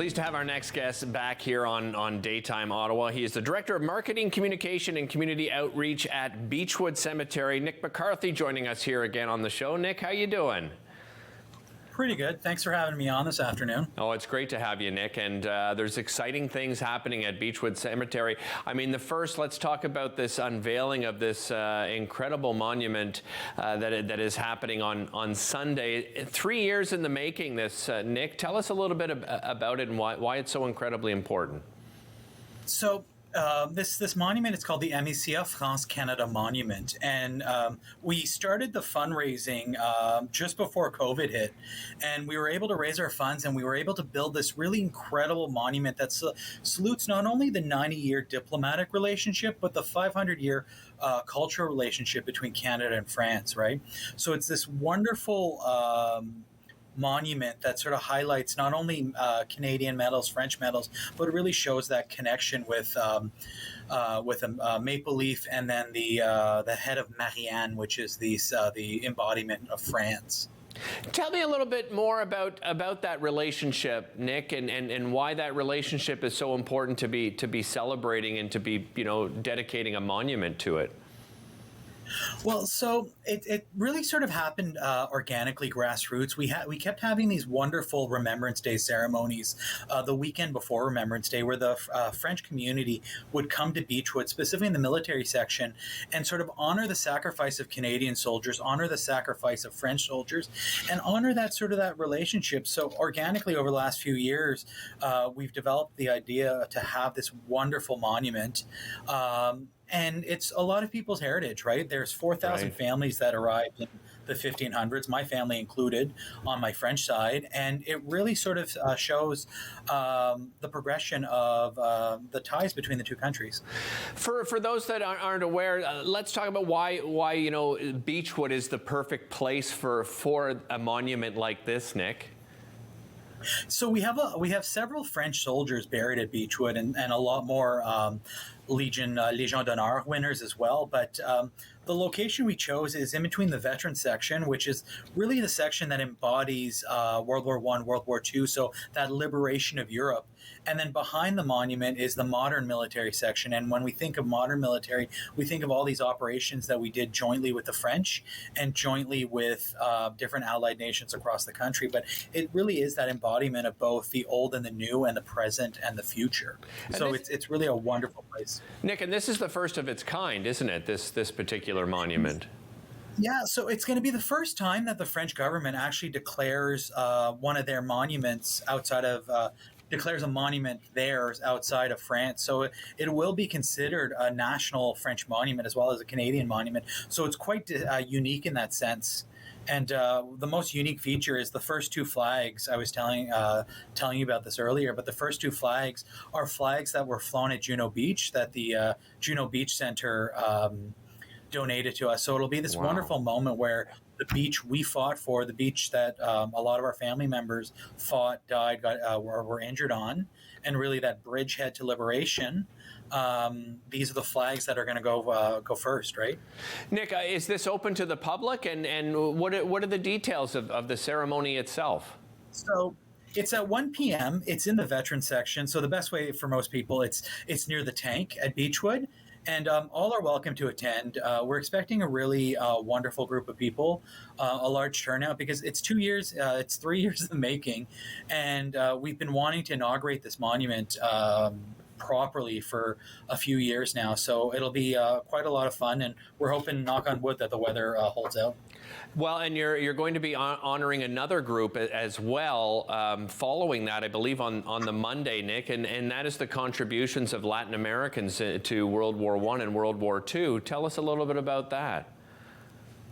Pleased to have our next guest back here on Daytime Ottawa. He is the Director of Marketing, Communication and Community Outreach at Beechwood Cemetery. Nick McCarthy joining us here again on the show. Nick, how you doing? Pretty good. Thanks for having me on this afternoon. Oh, it's great to have you, Nick. And there's exciting things happening at Beechwood Cemetery. I mean, let's talk about this unveiling of this incredible monument that is happening on Sunday. 3 years in the making, this, Nick. Tell us a little bit about it and why it's so incredibly important. So this monument is called the Amicitia France-Canada Monument, and we started the fundraising just before COVID hit, and we were able to raise our funds, and we were able to build this really incredible monument that salutes not only the 90-year diplomatic relationship, but the 500-year cultural relationship between Canada and France, right? So it's this wonderful monument that sort of highlights not only Canadian medals, French medals, but it really shows that connection with a maple leaf, and then the head of Marianne, which is the embodiment of France. Tell me a little bit more about that relationship, Nick, and why that relationship is so important to be celebrating and to be dedicating a monument to it. Well, so it really sort of happened organically, grassroots. We kept having these wonderful Remembrance Day ceremonies the weekend before Remembrance Day, where the French community would come to Beechwood, specifically in the military section, and sort of honor the sacrifice of Canadian soldiers, honor the sacrifice of French soldiers, and honor that relationship. So organically, over the last few years, we've developed the idea to have this wonderful monument. And it's a lot of people's heritage, right? There's 4,000 families that arrived in the 1500s, my family included, on my French side. And it really sort of shows the progression of the ties between the two countries. For those that aren't aware, let's talk about why Beechwood is the perfect place for a monument like this, Nick. So we have several French soldiers buried at Beechwood, and a lot more Légion d'honneur winners as well. But the location we chose is in between the veteran section, which is really the section that embodies World War I, World War II, so that liberation of Europe. And then behind the monument is the modern military section. And when we think of modern military, we think of all these operations that we did jointly with the French and jointly with different allied nations across the country. But it really is that embodiment of both the old and the new, and the present and the future. So it's really a wonderful place. Nick, and this is the first of its kind, isn't it, this particular monument? Yeah, so it's going to be the first time that the French government actually declares one of their monuments declares a monument theirs outside of France. So it will be considered a national French monument as well as a Canadian monument. So it's quite unique in that sense. And the most unique feature is the first two flags. I was telling you about this earlier, but the first two flags are flags that were flown at Juno Beach, that the Juno Beach Center donated to us. So it'll be this wonderful moment where the beach we fought for, the beach that a lot of our family members fought, died, were injured on, and really that bridgehead to liberation. These are the flags that are going to go first, right? Nick, is this open to the public, and what are the details of the ceremony itself? So it's at 1 p.m. It's in the veteran section. So the best way for most people, it's near the tank at Beechwood. And all are welcome to attend. We're expecting a really wonderful group of people, a large turnout, because it's 2 years, it's 3 years in the making. And we've been wanting to inaugurate this monument properly for a few years now. So it'll be quite a lot of fun. And we're hoping, knock on wood, that the weather holds out. Well, and you're going to be honoring another group as well following that, I believe, on the Monday, Nick, and that is the contributions of Latin Americans to World War I and World War II. Tell us a little bit about that.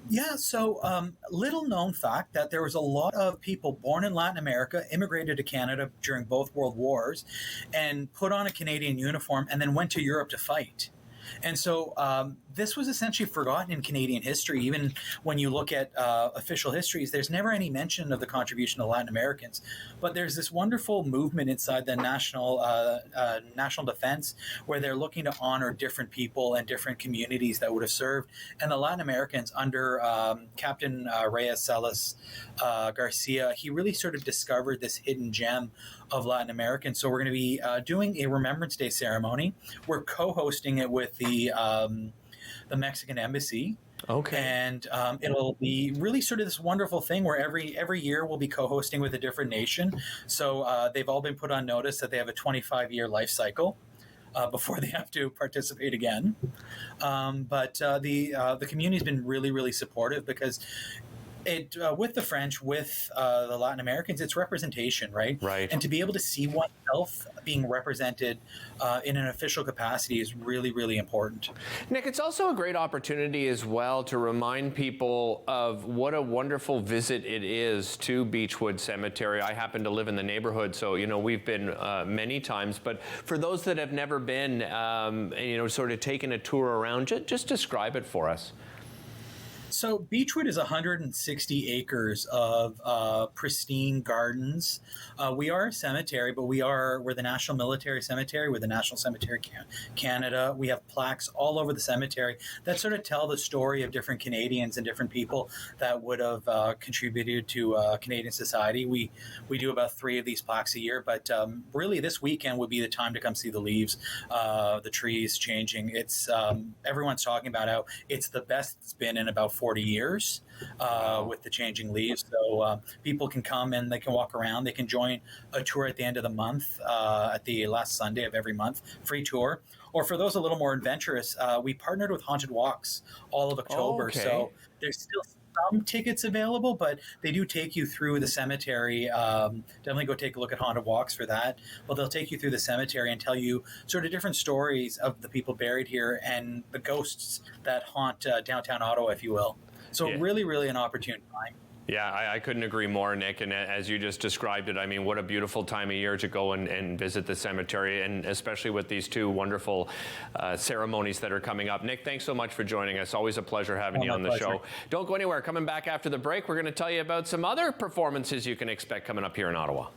Yeah, so little known fact that there was a lot of people born in Latin America, immigrated to Canada during both World Wars, and put on a Canadian uniform and then went to Europe to fight. And so this was essentially forgotten in Canadian history. Even when you look at official histories, there's never any mention of the contribution of Latin Americans. But there's this wonderful movement inside the national defense where they're looking to honor different people and different communities that would have served. And the Latin Americans under Captain Reyes Salas Garcia, he really sort of discovered this hidden gem of Latin Americans. So we're going to be doing a Remembrance Day ceremony. We're co-hosting it with the Mexican embassy. Okay. And it'll be really sort of this wonderful thing where every year we'll be co-hosting with a different nation. So they've all been put on notice that they have a 25-year life cycle before they have to participate again. But the community's been really, really supportive because it with the French, with the Latin Americans, it's representation, right? Right. And to be able to see oneself being represented in an official capacity is really, really important. Nick, it's also a great opportunity as well to remind people of what a wonderful visit it is to Beechwood Cemetery. I happen to live in the neighborhood, so we've been many times. But for those that have never been, sort of taken a tour around, just describe it for us. So Beechwood is 160 acres of pristine gardens. We are a cemetery, but we're the National Military Cemetery. We're the National Cemetery Canada. We have plaques all over the cemetery that sort of tell the story of different Canadians and different people that would have contributed to Canadian society. We do about 3 of these plaques a year, but really this weekend would be the time to come see the leaves, the trees changing. It's everyone's talking about how it's the best it's been in about 40 years with the changing leaves. So people can come and they can walk around. They can join a tour at the end of the month, at the last Sunday of every month, free tour. Or for those a little more adventurous, we partnered with Haunted Walks all of October. Okay. So there's still some tickets available, but they do take you through the cemetery. Definitely go take a look at Haunted Walks for that. Well, they'll take you through the cemetery and tell you sort of different stories of the people buried here and the ghosts that haunt downtown Ottawa, if you will. So really, really an opportune time. Yeah, I couldn't agree more, Nick. And as you just described it, I mean, what a beautiful time of year to go and visit the cemetery, and especially with these 2 wonderful ceremonies that are coming up. Nick, thanks so much for joining us. Always a pleasure having you on the show. Don't go anywhere. Coming back after the break, we're going to tell you about some other performances you can expect coming up here in Ottawa.